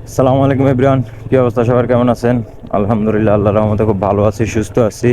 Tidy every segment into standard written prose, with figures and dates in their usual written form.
আসসালামু আলাইকুম এভরিওয়ান, কি অবস্থা সবার, কেমন আছেন? আলহামদুলিল্লাহ, আল্লাহর রহমতে খুব ভালো আছি, সুস্থ আছি।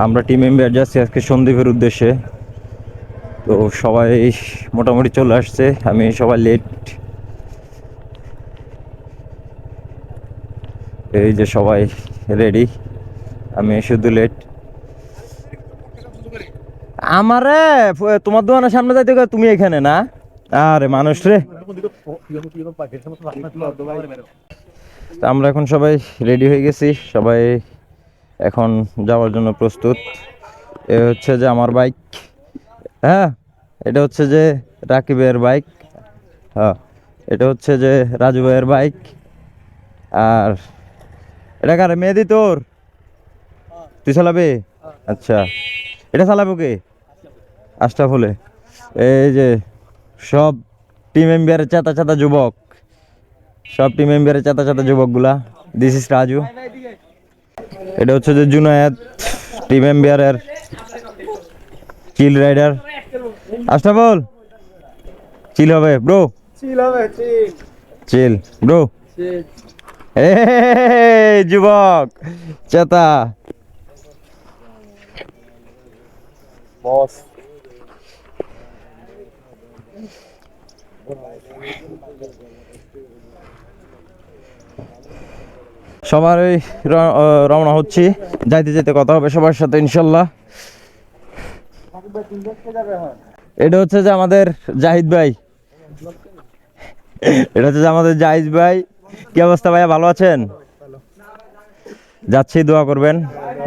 আমরা টিম মেম্বার যাচ্ছি আজকে সন্দ্বীপের উদ্দেশ্যে। তো সবাই মোটামুটি চলে আসছে, আমি সবাই লেট। এই যে সবাই রেডি, আমি শুধু লেট। আমারে তোমার দোকানের সামনে যাইতে কয়, তুমি এখানে না? আরে মানুষ রে। তা আমরা এখন সবাই রেডি হয়ে গেছি, সবাই এখন যাওয়ার জন্য প্রস্তুত। এ হচ্ছে যে আমার বাইক, হ্যাঁ। এটা হচ্ছে যে রাকিবের বাইক, হ্যাঁ। এটা হচ্ছে যে রাজু ভাইয়ের বাইক। আর এটা কারে, মেহেদি তোর? তুই চালাবি? আচ্ছা, এটা চালাবো কে? আশরাফ হলে। এই যে সব টিম মেম্বারের চাতা চাতা যুবক, সব টিম মেম্বারের চাতা চাতা যুবকগুলা। This is Raju. এটা হচ্ছে যে জুনায়েদ, টিম মেম্বারের চিল রাইডার। আশরাফুল, চিল হবে ব্রো, চিল ব্রো। এই যুবক চেতা। বস সবার ওই রওনা হচ্ছি, যাইতে যেতে কথা হবে সবার সাথে ইনশাল্লাহ। এটা হচ্ছে যে আমাদের জাহিদ ভাই, এটা হচ্ছে যে আমাদের জাহিদ ভাই। কি অবস্থা ভাইয়া, ভালো আছেন? যাচ্ছি, দোয়া করবেন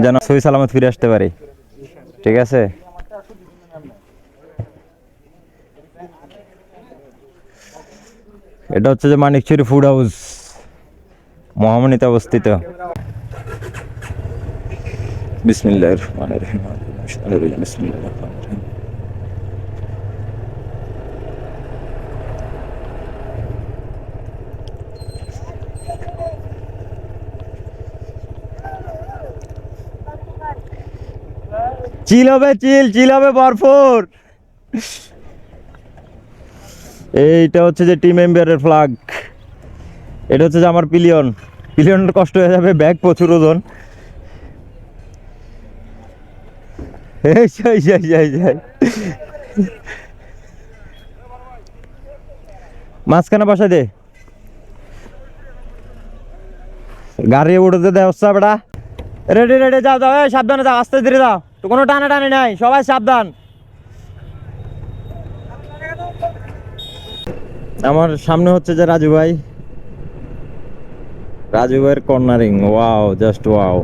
যেন সহি সালামত ফিরে আসতে পারি, ঠিক আছে? এটা হচ্ছে যে মানিকচুরি ফুড হাউস, মহামণিতে অবস্থিত। বিসমিল্লাহির রহমানির রহিম, বিসমিল্লাহির রহমানির রহিম। চিল হবে, চিল চিল হবে ভরপুর। এইটা হচ্ছে যে টিম মেম্বারের ফ্ল্যাগ। এটা হচ্ছে যে আমার পিলিয়ন, পিলিয়নের কষ্ট হয়ে যাবে, ব্যাগ প্রচুর ওজন। এই যাই যাই যাই যাই, মাঝখানে বসাই দে, গাড়ি উঠতে দে হচ্ছে বেটা। রেডি রেডি, যাও যাও, এই সাবধানে যাও, আস্তে ধীরে যাও, তো কোনো টানা টানি নাই, সবাই সাবধান। আমার সামনে হচ্ছে যে রাজু ভাই, রাজু ভাইয়ের কর্নারিং, ওয়াও, জাস্ট ওয়াও।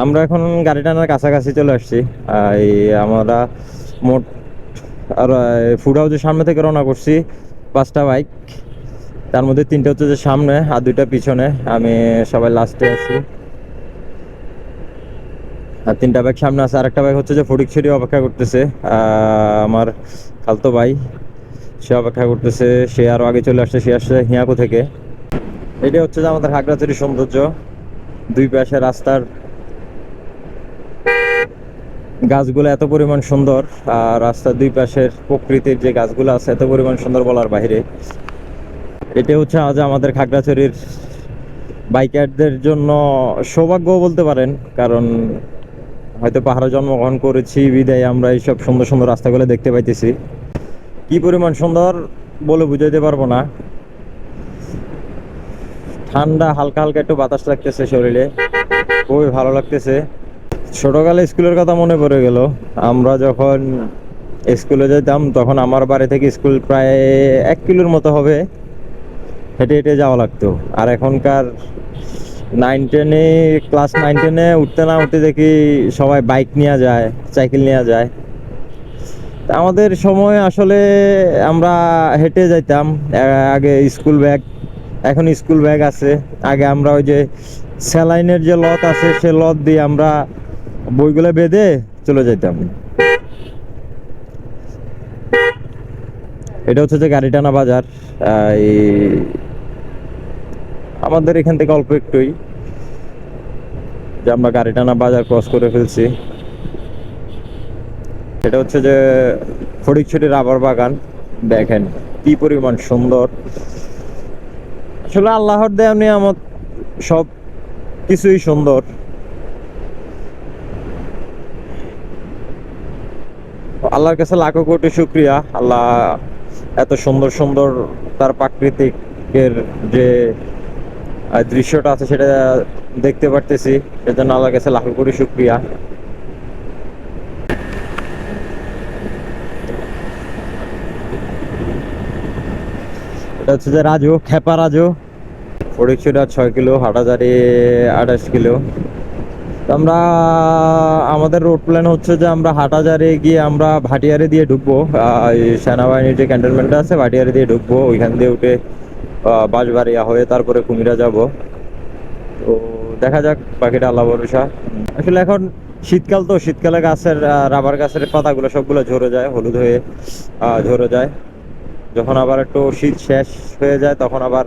আমরা এখন গাড়ি টানার কাছাকাছি চলে আসছি। এই আমরা মোট আর ফুড হাউসের সামনে থেকে রওনা করছি 5টা বাইক, তার মধ্যে 3টে হচ্ছে যে সামনে আর 2টা পিছনে, আমি সবাই লাস্টে আছি। আর 3টা বাইক সামনে আছে, আর একটা বাইক হচ্ছে যে ফটিকছড়ি অপেক্ষা করতেছে। আমার খালতো ভাই, সে অপেক্ষা করতেছে, সে আরো আগে চলে আসছে, সে আসছে হিয়াকু থেকে। এটা হচ্ছে যে আমাদের খাগড়াছড়ির সৌন্দর্য, দুই পাশে রাস্তার গাছগুলো এত পরিমাণ সুন্দর, আর রাস্তার দুই পাশের প্রকৃতির যে গাছগুলো আছে এত পরিমাণ সুন্দর বলার বাইরে। এটা হচ্ছে আজ আমাদের খাগড়াছড়ির বাইকারদের জন্য সৌভাগ্য বলতে পারেন, কারণ হয়তো পাহাড়ে জন্মগ্রহণ করেছি বিদায় আমরা এইসব সুন্দর সুন্দর রাস্তাগুলো দেখতে পাইতেছি। কি পরিমাণ সুন্দর বলে বুঝাইতে পারবো না। ঠান্ডা, হালকা হালকা একটু বাতাস লাগতেছে শরীরে, খুবই ভালো লাগতেছে। ছোটকালে স্কুলের কথা মনে পড়ে গেল। আমরা যখন স্কুলে যেতাম তখন আমার বাড়ি থেকে স্কুল প্রায় 1 কিলোর মতো হবে, হেঁটে হেঁটে যাওয়া লাগতো। আর এখনকার 9-10-এ, ক্লাস 9-10-এ উঠতে না উঠতে দেখি সবাই বাইক নিয়ে যায়, সাইকেল নিয়ে যায়। তা আমাদের সময় আসলে আমরা হেঁটে যাইতাম। আগে স্কুল ব্যাগ, এখন স্কুল ব্যাগ আছে। আগে আমরা ওই যে স্যালাইনের যে লত আছে সে লত দিয়ে আমরা বইগুলো বেঁধে চলে যেতাম। এটা হচ্ছে যে গাড়ি টানা বাজার। এই আমাদের এখান থেকে অল্প একটুই, যে আমরা গাড়ি টানা বাজার ক্রস করে ফেলছি। এটা হচ্ছে যে ফটিকছড়ি রাবার বাগান, দেখেন কি কি পরিমাণ সুন্দর। আসলে আল্লাহর দেয়া নিয়ামত, সব কিছুই সুন্দর। আল্লাহর কাছে লাখো কোটি শুকরিয়া, আল্লাহ এত সুন্দর সুন্দর তার প্রাকৃতিকের যে দৃশ্যটা আছে সেটা দেখতে পারতেছি, সেজন্য আল্লাহর কাছে লাখো কোটি শুকরিয়া। এটা হচ্ছে যে রাজু, খেপা রাজু। Fatikchhari 6 kilo, Hathazari 28 kilo. তো আমরা, আমাদের রোড প্ল্যান হচ্ছে যে আমরা হাটাজারি গিয়ে আমরা ভাটিয়ারি দিয়ে ঢুকবো। এই সেনাবাহিনীর যে ক্যান্টনমেন্টটা আছে ভাটিয়ারি দিয়ে ঢুকবো, ওইখান দিয়ে উঠে বাঁশবাড়িয়া হয়ে তারপরে কুমিরা যাব। তো দেখা যাক, বাকিটা আল্লাহ ভরসা। আসলে এখন শীতকাল, তো শীতকালে গাছের রাবার গাছের পাতাগুলো সবগুলো ঝরে যায়, হলুদ হয়ে ঝরে যায়। যখন আবার একটু শীত শেষ হয়ে যায় তখন আবার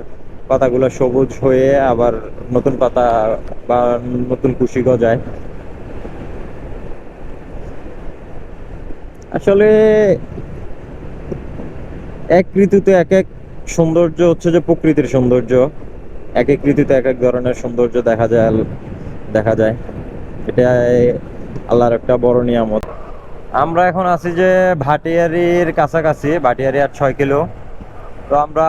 পাতাগুলো সবুজ হয়ে আবার নতুন পাতা বা নতুন কুশি গজায়। আসলে এক ঋতুতে এক এক সৌন্দর্য, হচ্ছে যে প্রকৃতির সৌন্দর্য। এক এক ঋতুতে এক এক ধরনের সৌন্দর্য দেখা যায়। এটাই আল্লাহর একটা বড় নিয়ামত। আমরা এখন আছি যে ভাটিয়ারির কাছাকাছি, ভাটিয়ারি আর 6 কিলো। তো আমরা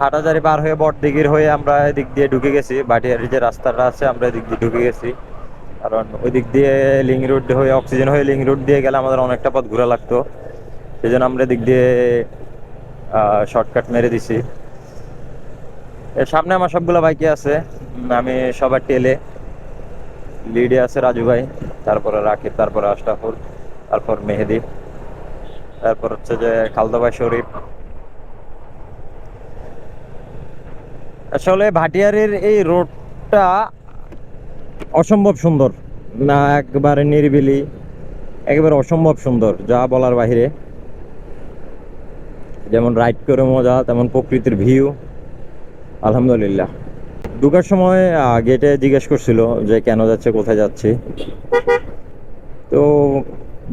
হাটাজারি পার হয়ে বটদিঘির হয়ে আমরা এদিক দিয়ে ঢুকে গেছি। ভাটিয়ারি যে রাস্তাটা আছে আমরা এদিক দিয়ে ঢুকে গেছি, কারণ ওই দিক দিয়ে লিং রোড হয়ে, অক্সিজেন হয়ে লিং রোড দিয়ে গেলে আমাদের অনেকটা পথ ঘোরা লাগতো। সেই জন্য আমরা এদিক দিয়ে শর্টকাট মেরে দিছি। এর সামনে আমার সবগুলো বাইকে আছে, আমি সবার টেলে, লিডে আছে রাজু ভাই, তারপরে রাকিব, তারপরে আশরাফুল, তারপর মেহেদি, তারপর হচ্ছে যে খালদা ভাই শরীফ। আসলে ভাটিয়ারির এই রোডটা অসম্ভব সুন্দর, না একবারে নিরিবিলি, একেবারে অসম্ভব সুন্দর, যা বলার বাহিরে। যেমন রাইড করে মজা, তেমন প্রকৃতির ভিউ, আলহামদুলিল্লাহ। ঢুকার সময় গেটে জিজ্ঞেস করছিল যে কেন যাচ্ছে, কোথায় যাচ্ছি। তো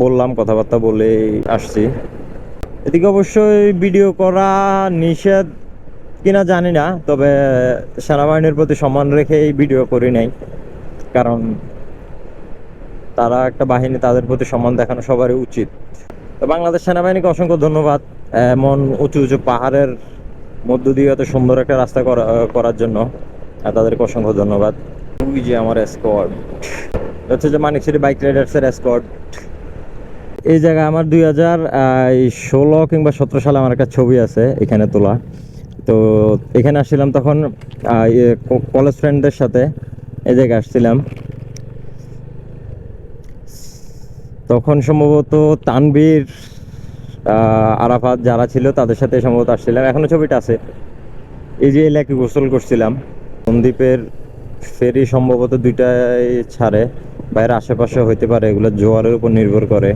বললাম, কথাবার্তা বলে আসছি। এদিকে অবশ্যই ভিডিও করা নিষেধ কিনা জানি না, তবে সেনাবাহিনীর প্রতি সম্মান রেখে এই ভিডিও করি নাই, কারণ তারা একটা বাহিনী, তাদের প্রতি সম্মান দেখানো সবারই উচিত। তো বাংলাদেশ সেনাবাহিনীকে অসংখ্য ধন্যবাদ, এমন উঁচু উঁচু পাহাড়ের মধ্য দিয়ে এত সুন্দর একটা রাস্তা করার জন্য তাদেরকে অসংখ্য ধন্যবাদ। ওই যে আমার স্কোয়াড হচ্ছে যে মানিকছড়ি বাইক রাইডার্সের স্কোয়াড। এই জায়গায় আমার 2016 কিংবা 17 সালে আমার একটা ছবি আছে এখানে তোলা। তো এখানে আসছিলাম তখন কলেজ ফ্রেন্ডদের সাথে এই জায়গায় আসছিলাম। তখন সম্ভবত তানভীর, আরাফাত যারা ছিল তাদের সাথে সম্ভবত আসছিলাম, এখনো ছবিটা আছে। এই যে এলাকায় গোসল করছিলাম। সন্দ্বীপের ফেরি সম্ভবত 2টাই ছাড়ে, বাইরে আশেপাশে হইতে পারে, এগুলো জোয়ারের উপর নির্ভর করে।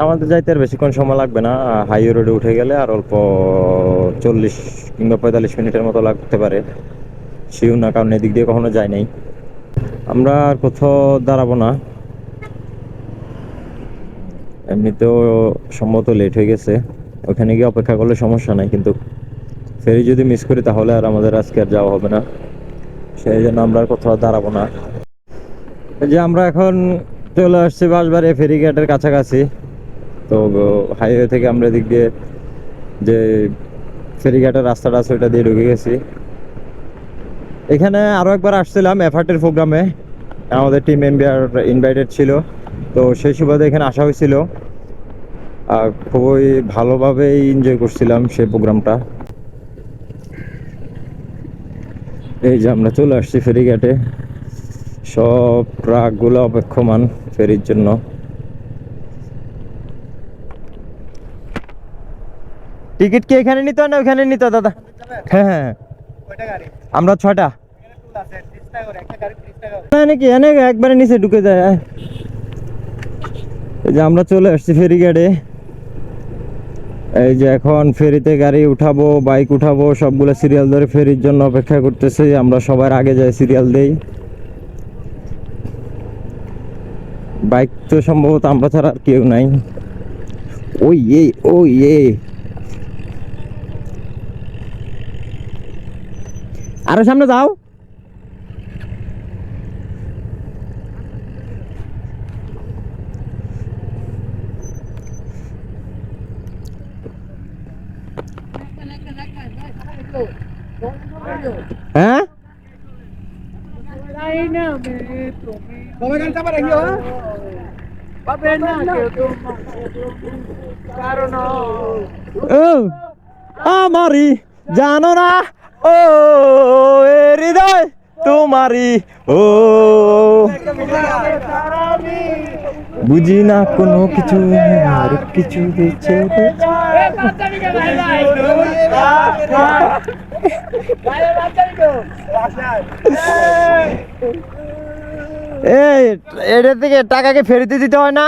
আমাদের যাইতে আর বেশিক্ষণ সময় লাগবে না, হাইওয়ে রোডে উঠে গেলে আর অল্প 40 কিংবা 45 মিনিটের মতো লাগতে পারে। শিও না, কারণ এদিক দিয়ে কখনো যাই নাই। আমরা আর কোথাও দাঁড়াবো না, এমনিতেও সম্ভবত লেট হয়ে গেছে, ওখানে গিয়ে অপেক্ষা করলে সমস্যা নাই, কিন্তু ফেরি যদি মিস করি তাহলে আর আমাদের আজকে আর যাওয়া হবে না, সেই জন্য আমরা আর কোথাও দাঁড়াবো না। যে আমরা এখন চলে আসছি বাঁশবাড়িয়া ফেরিঘাটের কাছাকাছি। তো হাইওয়ে থেকে আমরা এদিক দিয়ে যে ফেরিঘাটের রাস্তাটা আছে ওইটা দিয়ে ঢুকে গেছি। এখানে আরও একবার আসছিলাম এফআরটির প্রোগ্রামে, আমাদের টিম মেম্বার ইনভাইটেড ছিল, তো সেই সুবাদে এখানে আসা হয়েছিল। খুবই ভালোভাবেই এনজয় করছিলাম সেই প্রোগ্রামটা। এই যে আমরা চলে আসছি ফেরিঘাটে, সব ট্রাকগুলো অপেক্ষমান ফেরির জন্য। টিকিট কি এখানে নিতে হয় না ওখানে নিতে হয় দাদা? হ্যাঁ হ্যাঁ, আমরা 6টা নাকি এনে একবারে নিচে ঢুকে যায়। এই যে আমরা চলে আসছি ফেরিঘাটে। এই যে এখন ফেরিতে গাড়ি উঠাবো, বাইক উঠাবো, সবগুলো সিরিয়াল ধরে ফেরির জন্য অপেক্ষা করতেছি। আমরা সবার আগে যাই, সিরিয়াল দেই। বাইক তো সম্ভবত আমরা ছাড়া আর কেউ নাই। ওই এ ওই এ আরো সামনে যাও। হ্যাঁ ও আমারি জানো না ও এ হৃদয় তোমারি ও বুঝি না কোনো কিছু আর কিছু দিচ্ছে এই এটা থেকে টাকাকে ফেরত দিতে হয় না?